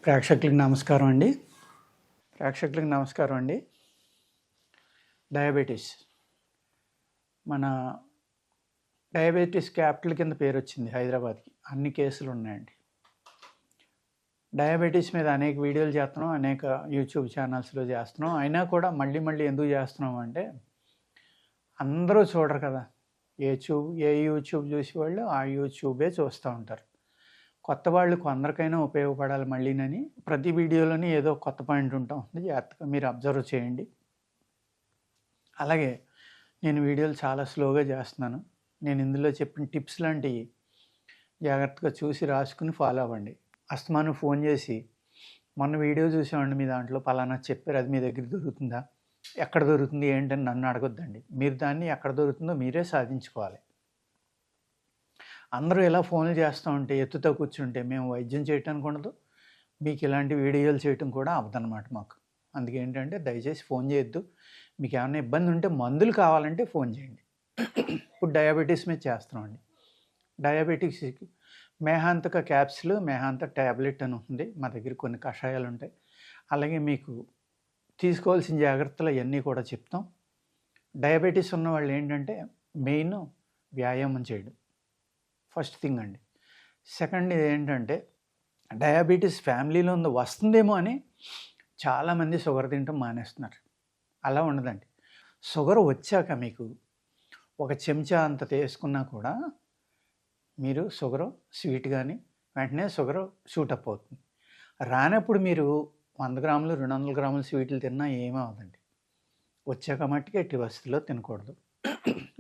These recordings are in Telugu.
ప్రేక్షకులకి నమస్కారం అండి. డయాబెటీస్ మన డయాబెటీస్ క్యాపిటల్ కింద పేరు వచ్చింది హైదరాబాద్కి. అన్ని కేసులు ఉన్నాయండి. డయాబెటీస్ మీద అనేక వీడియోలు చేస్తున్నాం, అనేక యూట్యూబ్ ఛానల్స్లో చేస్తున్నాం. అయినా కూడా మళ్ళీ ఎందుకు చేస్తున్నాం అంటే అందరూ చూడరు కదా. ఏ యూట్యూబ్ చూసేవాళ్ళు ఆ యూట్యూబే చూస్తూ ఉంటారు. కొత్త వాళ్ళు కొందరికైనా ఉపయోగపడాలి మళ్ళీనని ప్రతి వీడియోలోని ఏదో కొత్త పాయింట్ ఉంటుంది. జాగ్రత్తగా మీరు అబ్జర్వ్ చేయండి. అలాగే నేను వీడియోలు చాలా స్లోగా చేస్తున్నాను. నేను ఇందులో చెప్పిన టిప్స్ లాంటివి జాగ్రత్తగా చూసి రాసుకుని ఫాలో అవ్వండి. అస్తమానం ఫోన్ చేసి మొన్న వీడియో చూసామండి మీ దాంట్లో పలానా చెప్పారు, అది మీ దగ్గర దొరుకుతుందా, ఎక్కడ దొరుకుతుంది ఏంటని నన్ను అడగొద్దండి. మీరు దాన్ని ఎక్కడ దొరుకుతుందో మీరే సాధించుకోవాలి. అందరూ ఇలా ఫోన్లు చేస్తూ ఉంటే ఎత్తుతో కూర్చుంటే మేము వైద్యం చేయటానికి ఉండదు, మీకు ఇలాంటి వీడియోలు చేయటం కూడా అవ్వదన్నమాట మాకు. అందుకేంటంటే దయచేసి ఫోన్ చేయొద్దు. మీకు ఏమైనా ఇబ్బంది ఉంటే మందులు కావాలంటే ఫోన్ చేయండి. ఇప్పుడు డయాబెటీస్ మీద చేస్తున్నామండి. డయాబెటీస్కి మేహాంతక క్యాప్సులు, మేహాంత ట్యాబ్లెట్ అని ఉంది మా దగ్గర. కొన్ని కషాయాలు ఉంటాయి. అలాగే మీకు తీసుకోవాల్సిన జాగ్రత్తలు అవన్నీ కూడా చెప్తాం. డయాబెటీస్ ఉన్న వాళ్ళు ఏంటంటే మెయిన్ వ్యాయామం చేయడం ఫస్ట్ థింగ్ అండి. సెకండ్ ఏంటంటే డయాబెటీస్ ఫ్యామిలీలో వస్తుందేమో అని చాలామంది షుగర్ తినటం మానేస్తున్నారు. అలా ఉండదండి. షుగర్ వచ్చాక మీకు ఒక చెంచా అంత తీసుకున్నా కూడా మీరు షుగరు స్వీట్ కానీ వెంటనే షుగరు షూటప్ అవుతుంది. రానప్పుడు మీరు 100 గ్రాములు 200 గ్రాములు స్వీట్లు తిన్నా ఏమీ అవ్వదండి. వచ్చాక మట్టుకు ఎట్టి పరిస్థితుల్లో తినకూడదు.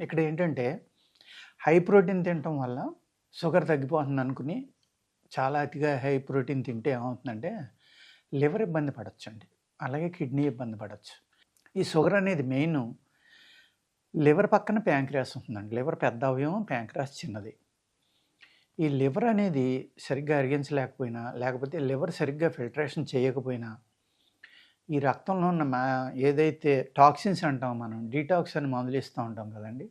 ఇక్కడ ఏంటంటే హై ప్రోటీన్ తినటం వల్ల షుగర్ తగ్గిపోతుంది అనుకుని చాలా అతిగా హై ప్రోటీన్ తింటే ఏమవుతుందంటే లివర్ ఇబ్బంది పడవచ్చండి. అలాగే కిడ్నీ ఇబ్బంది పడవచ్చు. ఈ షుగర్ అనేది మెయిన్ లివర్ పక్కన ప్యాంక్రియాస్ ఉంటుందండి. లివర్ పెద్ద అవయవం, ప్యాంక్రియాస్ చిన్నది. ఈ లివర్ అనేది సరిగ్గా అరిగించలేకపోయినా, లేకపోతే లివర్ సరిగ్గా ఫిల్టరేషన్ చేయకపోయినా ఈ రక్తంలో ఉన్న ఏదైతే టాక్సిన్స్ అంటాం మనం, డీటాక్స్ అని మందులు ఇస్తూ ఉంటాం కదండి.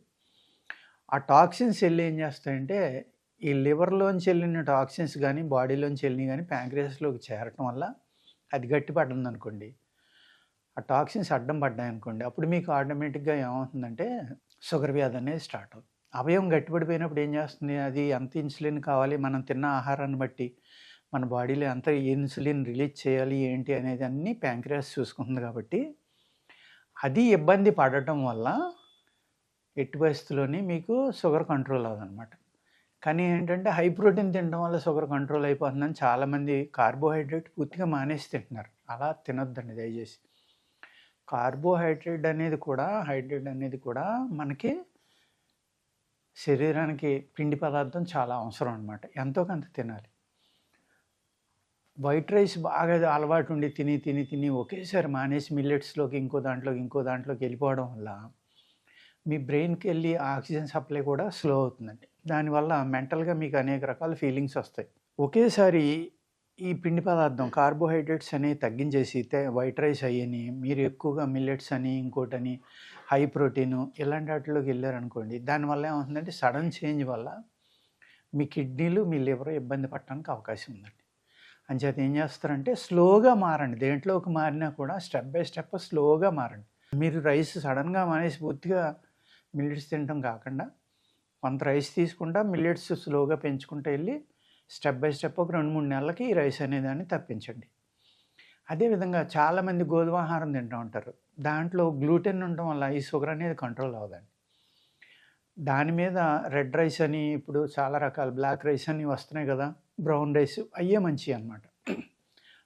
ఆ టాక్సిన్స్ వెళ్ళి ఏం చేస్తాయంటే ఈ లివర్లోంచి వెళ్ళిన టాక్సిన్స్ కానీ బాడీలోంచి వెళ్ళినవి కానీ ప్యాంక్రియాస్లోకి చేరటం వల్ల అది గట్టి పడింది అనుకోండి, ఆ టాక్సిన్స్ అడ్డం పడ్డాయి అనుకోండి, అప్పుడు మీకు ఆటోమేటిక్గా ఏమవుతుందంటే షుగర్ వ్యాధి అనేది స్టార్ట్ అవుతుంది. అవయవం గట్టిపడిపోయినప్పుడు ఏం చేస్తుంది, అది ఎంత ఇన్సులిన్ కావాలి, మనం తిన్న ఆహారాన్ని బట్టి మన బాడీలో ఎంత ఇన్సులిన్ రిలీజ్ చేయాలి ఏంటి అనేది అన్నీ ప్యాంక్రియాస్ చూసుకుంటుంది. కాబట్టి అది ఇబ్బంది పడటం వల్ల ఎట్టి పరిస్థితుల్లోని మీకు షుగర్ కంట్రోల్ అవ్వదన్నమాట. కానీ ఏంటంటే హై ప్రోటీన్ తినడం వల్ల షుగర్ కంట్రోల్ అయిపోతుందని చాలామంది కార్బోహైడ్రేట్ పూర్తిగా మానేసి తింటున్నారు. అలా తినొద్దండి దయచేసి. కార్బోహైడ్రేట్ అనేది కూడా మనకి శరీరానికి పిండి పదార్థం చాలా అవసరం అనమాట. ఎంతో కొంత తినాలి. వైట్ రైస్ బాగా అలవాటు ఉండి తిని ఒకేసారి మానేసి మిల్లెట్స్లోకి ఇంకో దాంట్లోకి వెళ్ళిపోవడం వల్ల మీ బ్రెయిన్కి వెళ్ళి ఆక్సిజన్ సప్లై కూడా స్లో అవుతుందండి. దానివల్ల మెంటల్గా మీకు అనేక రకాల ఫీలింగ్స్ వస్తాయి. ఒకేసారి ఈ పిండి పదార్థం కార్బోహైడ్రేట్స్ అనేవి తగ్గించేసి వైట్ రైస్ అయ్యని మీరు ఎక్కువగా మిల్లెట్స్ అని ఇంకోటని హై ప్రోటీను ఇలాంటి వాటిలోకి వెళ్ళారనుకోండి, దానివల్ల ఏమవుతుందంటే సడన్ చేంజ్ వల్ల మీ కిడ్నీలు మీ లివర్ ఇబ్బంది పడటానికి అవకాశం ఉందండి. అంచేత ఏం చేస్తారంటే స్లోగా మారండి. దేంట్లోకి మారినా కూడా స్టెప్ బై స్టెప్ స్లోగా మారండి. మీరు రైస్ సడన్గా మానేసి పూర్తిగా మిల్లెట్స్ తినడం కాకుండా కొంత రైస్ తీసుకుంటా మిల్లెట్స్ స్లోగా పెంచుకుంటూ వెళ్ళి స్టెప్ బై స్టెప్ ఒక 2-3 నెలలకి ఈ రైస్ అనేదాన్ని తప్పించండి. అదేవిధంగా చాలామంది గోధుమ ఆహారం తింటూ ఉంటారు. దాంట్లో గ్లూటెన్ ఉండటం వల్ల ఈ షుగర్ అనేది కంట్రోల్ అవ్వదండి. దాని మీద రెడ్ రైస్ అని ఇప్పుడు చాలా రకాల బ్లాక్ రైస్ అని వస్తున్నాయి కదా, బ్రౌన్ రైస్, అయ్యే మంచివి అన్నమాట.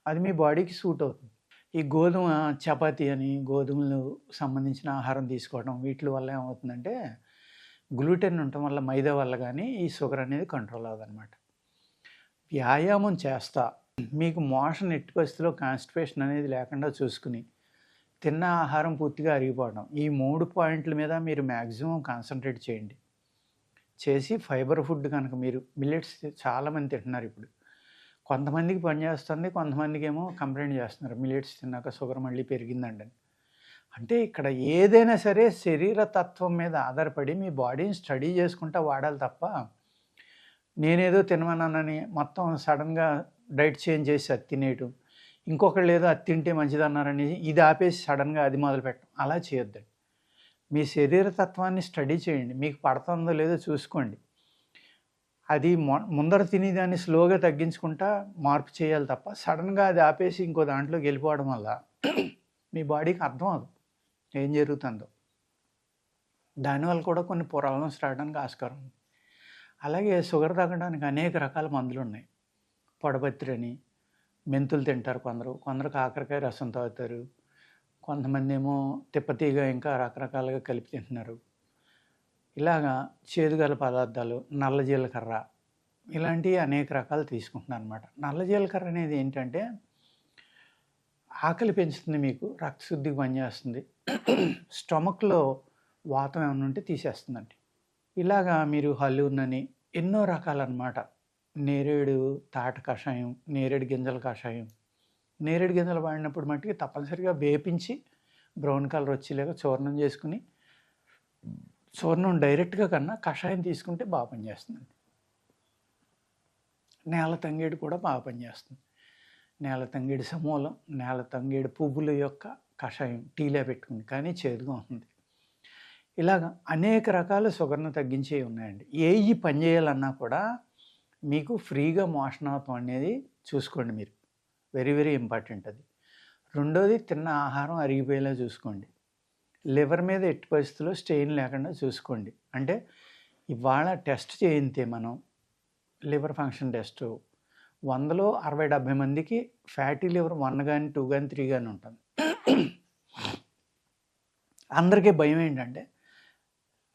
అది మీ బాడీకి సూట్ అవుతుంది. ఈ గోధుమ చపాతీ అని గోధుమలు సంబంధించిన ఆహారం తీసుకోవడం వీటి వల్ల ఏమవుతుందంటే గ్లూటెన్ ఉండటం వల్ల మైదా వల్ల కానీ ఈ షుగర్ అనేది కంట్రోల్ అవ్వదన్నమాట. వ్యాయామం చేస్తా మీకు మోషన్ ఎట్టి పరిస్థితిలో కాన్స్టిపేషన్ అనేది లేకుండా చూసుకుని తిన్న ఆహారం పూర్తిగా అరిగిపోవడం, ఈ 3 పాయింట్ల మీద మీరు మ్యాక్సిమం కాన్సన్ట్రేట్ చేయండి. చేసి ఫైబర్ ఫుడ్ కనుక మీరు మిల్లెట్స్ చాలామంది తింటున్నారు. ఇప్పుడు కొంతమందికి పనిచేస్తుంది, కొంతమందికి ఏమో కంప్లైంట్ చేస్తున్నారు మిల్లెట్స్ తిన్నాక షుగర్ మళ్ళీ పెరిగిందండి. అంటే ఇక్కడ ఏదైనా సరే శరీర తత్వం మీద ఆధారపడి మీ బాడీని స్టడీ చేసుకుంటా వాడాలి తప్ప నేనేదో తినమన్నానని మొత్తం సడన్గా డైట్ చేంజ్ చేసి అది తినేయటం, ఇంకొకళ్ళు ఏదో అది తింటే మంచిదన్నారని ఇది ఆపేసి సడన్గా అది మొదలుపెట్టడం అలా చేయొద్దండి. మీ శరీర తత్వాన్ని స్టడీ చేయండి. మీకు పడుతుందో లేదో చూసుకోండి. అది ముందర తినేదాన్ని స్లోగా తగ్గించుకుంటా మార్పు చేయాలి తప్ప సడన్గా అది ఆపేసి ఇంకో దాంట్లోకి వెళ్ళిపోవడం వల్ల మీ బాడీకి అర్థం అవ్వదు ఏం జరుగుతుందో. దానివల్ల కూడా కొన్ని ప్రాబ్లమ్స్ రావడానికి ఆస్కారం ఉంది. అలాగే షుగర్ తగ్గడానికి అనేక రకాల మందులు ఉన్నాయి. పొడపత్రి అని, మెంతులు తింటారు కొందరు కాకరకాయ రసం తాగుతారు, కొంతమంది ఏమో తిప్పతీగ ఇంకా రకరకాలుగా కలిపి తింటున్నారు. ఇలాగా చేదుగల పదార్థాలు, నల్ల జీలకర్ర ఇలాంటివి అనేక రకాలు తీసుకుంటున్నారు అనమాట. నల్ల జీలకర్ర అనేది ఏంటంటే ఆకలి పెంచుతుంది, మీకు రక్తశుద్ధికి పనిచేస్తుంది, స్టమక్లో వాతం ఏమైనా ఉంటే తీసేస్తుందండి. ఇలాగా మీరు హల్లున్నని ఎన్నో రకాలన్నమాట. నేరేడు తాట కషాయం, నేరేడు గింజల కషాయం. నేరేడు గింజలు వాడినప్పుడు మట్టుకి తప్పనిసరిగా వేపించి బ్రౌన్ కలర్ వచ్చేలాగా చూర్ణం చేసుకుని, చూర్ణం డైరెక్ట్గా కన్నా కషాయం తీసుకుంటే బాగా పనిచేస్తుందండి. నేల తంగేడు కూడా బాగా పనిచేస్తుంది. నేల తంగేడు సమూలం, నేల తంగేడు పువ్వుల యొక్క కషాయం టీలో పెట్టుకుని, కానీ చేదుగా ఉంటుంది. ఇలాగ అనేక రకాల షుగర్ను తగ్గించేవి ఉన్నాయండి. ఏవి పని చేయాలన్నా కూడా మీకు ఫ్రీగా మోషన్ అవటం అనేది చూసుకోండి మీరు. వెరీ వెరీ ఇంపార్టెంట్ అది. రెండోది తిన్న ఆహారం అరిగిపోయేలా చూసుకోండి. లివర్ మీద ఎట్టి పరిస్థితుల్లో స్టెయిన్ లేకుండా చూసుకోండి. అంటే ఇవాళ టెస్ట్ చేయితే మనం లివర్ ఫంక్షన్ టెస్ట్ 100లో 60-70 మందికి ఫ్యాటీ లివర్ 1 కానీ 2 కానీ 3 కానీ ఉంటుంది. అందరికీ భయం ఏంటంటే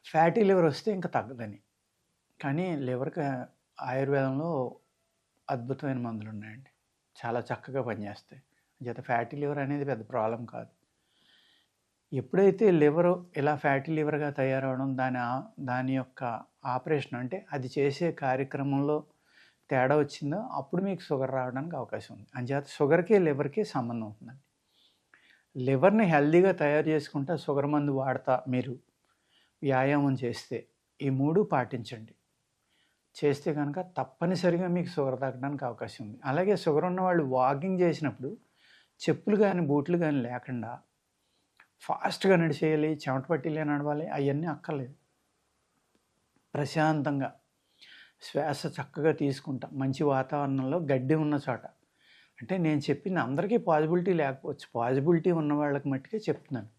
ఫ్యాటీ లివర్ వస్తే ఇంకా తగ్గదని. కానీ లివర్కి ఆయుర్వేదంలో అద్భుతమైన మందులు ఉన్నాయండి, చాలా చక్కగా పనిచేస్తాయి. చేత ఫ్యాటీ లివర్ అనేది పెద్ద ప్రాబ్లం కాదు. ఎప్పుడైతే లివరు ఇలా ఫ్యాటీ లివర్గా తయారవడం, దాని యొక్క ఆపరేషన్ అంటే అది చేసే కార్యక్రమంలో తేడా వచ్చిందో అప్పుడు మీకు షుగర్ రావడానికి అవకాశం ఉంది. అంచేత షుగర్కి లివర్కి సంబంధం ఉంటుందండి. లివర్ని హెల్దీగా తయారు చేసుకుంటా షుగర్ మందు వాడతా మీరు వ్యాయామం చేస్తే ఈ 3 పాటించండి. చేస్తే కనుక తప్పనిసరిగా మీకు షుగర్ తగ్గడానికి అవకాశం ఉంది. అలాగే షుగర్ ఉన్న వాళ్ళు వాకింగ్ చేసినప్పుడు చెప్పులు కానీ బూట్లు కానీ లేకుండా ఫాస్ట్గా నడిచేయాలి, చెమట పట్టిలే నడవాలి, అవన్నీ అక్కర్లేదు. ప్రశాంతంగా శ్వాస చక్కగా తీసుకుంటా మంచి వాతావరణంలో గడ్డి ఉన్న చోట. అంటే నేను చెప్పింది అందరికీ పాజిబిలిటీ లేకపోవచ్చు, పాజిబిలిటీ ఉన్న వాళ్ళకి మట్టుకే చెప్తున్నాను.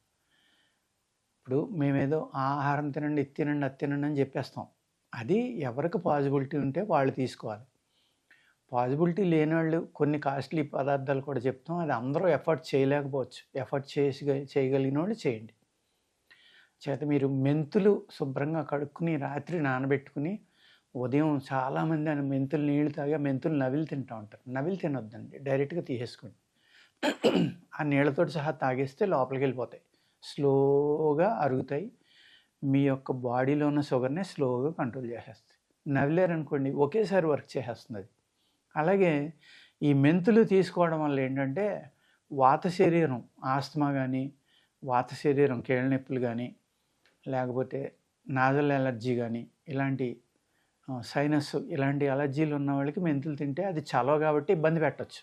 ఇప్పుడు మేమేదో ఆహారం తినండి, ఇది తినండి, అది తినండి అని చెప్పేస్తాం. అది ఎవరికి పాజిబిలిటీ ఉంటే వాళ్ళు తీసుకోవాలి. పాజిబిలిటీ లేని వాళ్ళు కొన్ని కాస్ట్లీ పదార్థాలు కూడా చెప్తాం, అది అందరూ ఎఫర్ట్ చేయలేకపోవచ్చు. ఎఫర్ట్ చేయగలిగిన వాళ్ళు చేయండి. చేత మీరు మెంతులు శుభ్రంగా కడుక్కుని రాత్రి నానబెట్టుకుని ఉదయం చాలామంది అని మెంతులు నీళ్ళు తాగా మెంతులు నవిలి తింటూ ఉంటారు. నవిలి తినొద్దండి, డైరెక్ట్గా తీసేసుకోండి. ఆ నీళ్ళతో సహా తాగేస్తే లోపలికి వెళ్ళిపోతాయి, స్లోగా అరుగుతాయి. మీ యొక్క బాడీలో ఉన్న షుగర్ని స్లోగా కంట్రోల్ చేసేస్తాయి. నవిలేరనుకోండి ఒకేసారి వర్క్ చేసేస్తుంది అది. అలాగే ఈ మెంతులు తీసుకోవడం వల్ల ఏంటంటే వాత శరీరం, ఆస్తమా కానీ, వాత శరీరం కీళ్ళ నొప్పులు కానీ, లేకపోతే నాజల్ ఎలర్జీ కానీ, ఇలాంటి సైనస్ ఇలాంటి అలర్జీలు ఉన్న వాళ్ళకి మెంతులు తింటే అది చలవ కాబట్టి ఇబ్బంది పెట్టచ్చు.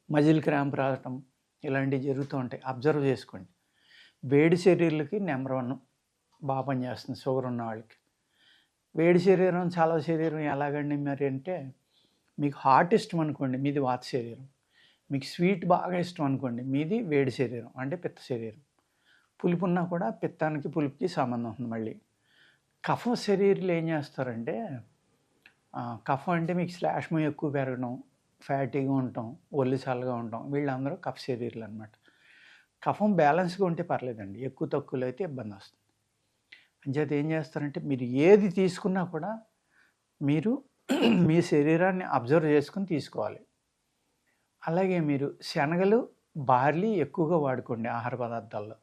మజిల్ క్రాంప్ రావటం ఇలాంటివి జరుగుతూ ఉంటాయి, అబ్జర్వ్ చేసుకోండి. వేడి శరీరాలకి నెంబర్ 1 బాగా పనిచేస్తుంది షుగర్ ఉన్న వాళ్ళకి. వేడి శరీరం చలవ శరీరం ఎలాగండి మరి అంటే, మీకు హాట్ ఇష్టం అనుకోండి, మీది వాత శరీరం. మీకు స్వీట్ బాగా ఇష్టం అనుకోండి, మీది వేడి శరీరం అంటే పిత్త శరీరం. పులుపు ఉన్నా కూడా పిత్తానికి పులుపుకి సంబంధం ఉంది. మళ్ళీ కఫ శరీరాలు ఏం చేస్తారంటే, కఫం అంటే మీకు శ్లేష్మం ఎక్కువ పెరగడం, ఫ్యాటీగా ఉండటం, ఒళ్ళు చల్లగా ఉండటం, వీళ్ళందరూ కఫ శరీరాలు అనమాట. కఫం బ్యాలెన్స్గా ఉంటే పర్లేదండి, ఎక్కువ తక్కువలో అయితే ఇబ్బంది వస్తుంది. అంచేత ఏం చేస్తారంటే మీరు ఏది తీసుకున్నా కూడా మీరు మీ శరీరాన్ని అబ్జర్వ్ చేసుకుని తీసుకోవాలి. అలాగే మీరు శనగలు, బార్లీ ఎక్కువగా వాడుకోండి ఆహార పదార్థాల్లో.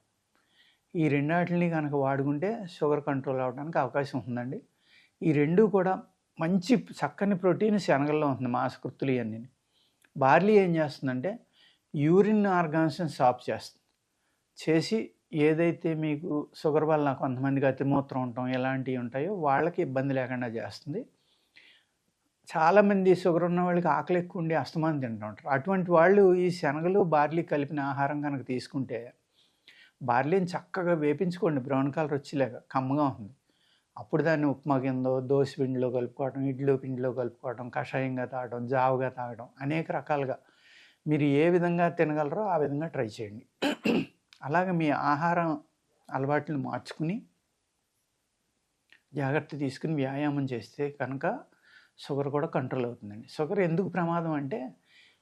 ఈ రెండాటిని కనుక వాడుకుంటే షుగర్ కంట్రోల్ అవ్వడానికి అవకాశం ఉందండి. ఈ రెండు కూడా మంచి చక్కని ప్రోటీన్ శనగల్లో ఉంటుంది, మాంసకృత్తులు ఇవన్నీ. బార్లీ ఏం చేస్తుందంటే యూరిన్ ఆర్గాన్స్ని సాఫ్ చేసి ఏదైతే మీకు షుగర్ వల్ల కొంతమందికి అతిమూత్రం ఉండటం ఇలాంటివి ఉంటాయో వాళ్ళకి ఇబ్బంది లేకుండా చేస్తుంది. చాలామంది షుగర్ ఉన్న వాళ్ళకి ఆకలి ఎక్కువ ఉండి అస్తమానం తింటూ ఉంటారు. అటువంటి వాళ్ళు ఈ శనగలు, బార్లీ కలిపిన ఆహారం కనుక తీసుకుంటే, బార్లీని చక్కగా వేపించుకోండి బ్రౌన్ కలర్ వచ్చేలాగా, కమ్మగా ఉంటుంది. అప్పుడు దాన్ని ఉప్మా కిందో, దోస పిండిలో కలుపుకోవడం, ఇడ్లీ పిండిలో కలుపుకోవడం, కషాయంగా తాగడం, జావగా తాగడం, అనేక రకాలుగా మీరు ఏ విధంగా తినగలరో ఆ విధంగా ట్రై చేయండి. అలాగే మీ ఆహారం అలవాట్లను మార్చుకుని, జాగ్రత్త తీసుకుని వ్యాయామం చేస్తే కనుక షుగర్ కూడా కంట్రోల్ అవుతుందండి. షుగర్ ఎందుకు ప్రమాదం అంటే,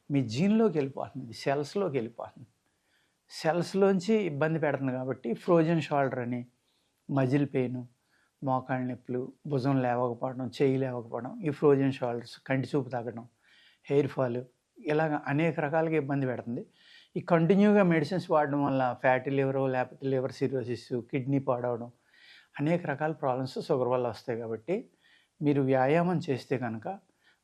మీ జీన్‌లోకి వెళ్ళిపోతుంది, సెల్స్‌లోకి వెళ్ళిపోతుంది. సెల్స్‌లోంచి ఇబ్బంది పెడుతుంది కాబట్టి ఫ్రోజన్ షోల్డర్ అని, మజిల్ పెయిను, మోకాళ్ళ నొప్పులు, భుజం లేవకపోవడం, చెయ్యి లేవకపోవడం, ఈ ఫ్రోజన్ షోల్డర్స్, కంటి చూపు తగ్గడం, హెయిర్ ఫాల్, ఇలాగ అనేక రకాలుగా ఇబ్బంది పెడుతుంది. ఈ కంటిన్యూగా మెడిసిన్స్ వాడడం వల్ల ఫ్యాటీ లివరు, లేకపోతే లివర్ సిరోసిస్, కిడ్నీ పాడవడం, అనేక రకాల ప్రాబ్లమ్స్ షుగర్ వల్ల వస్తాయి. కాబట్టి మీరు వ్యాయామం చేస్తే కనుక,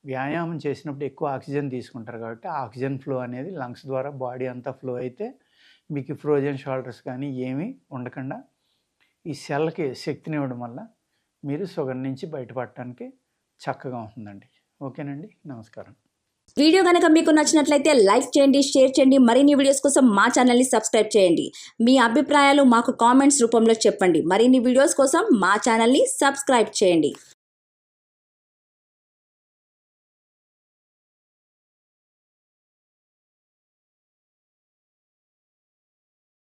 వ్యాయామం చేసినప్పుడు ఎక్కువ ఆక్సిజన్ తీసుకుంటారు కాబట్టి ఆ ఆక్సిజన్ ఫ్లో అనేది లంగ్స్ ద్వారా బాడీ అంతా ఫ్లో అయితే మీకు ఫ్రోజన్ షోల్డర్స్ కానీ ఏమీ ఉండకుండా ఈ సెల్కి శక్తినివ్వడం వల్ల మీరు షుగర్ నుంచి బయటపడటానికి చక్కగా ఉంటుందండి. ఓకేనండి, నమస్కారం. వీడియో కనుక మీకు నచ్చినట్లయితే లైక్ చేయండి, షేర్ చేయండి. మరిన్ని వీడియోస్ కోసం మా ఛానల్ని సబ్స్క్రైబ్ చేయండి. మీ అభిప్రాయాలు మాకు కామెంట్స్ రూపంలో చెప్పండి. మరిన్ని వీడియోస్ కోసం మా ఛానల్ని సబ్స్క్రైబ్ చేయండి.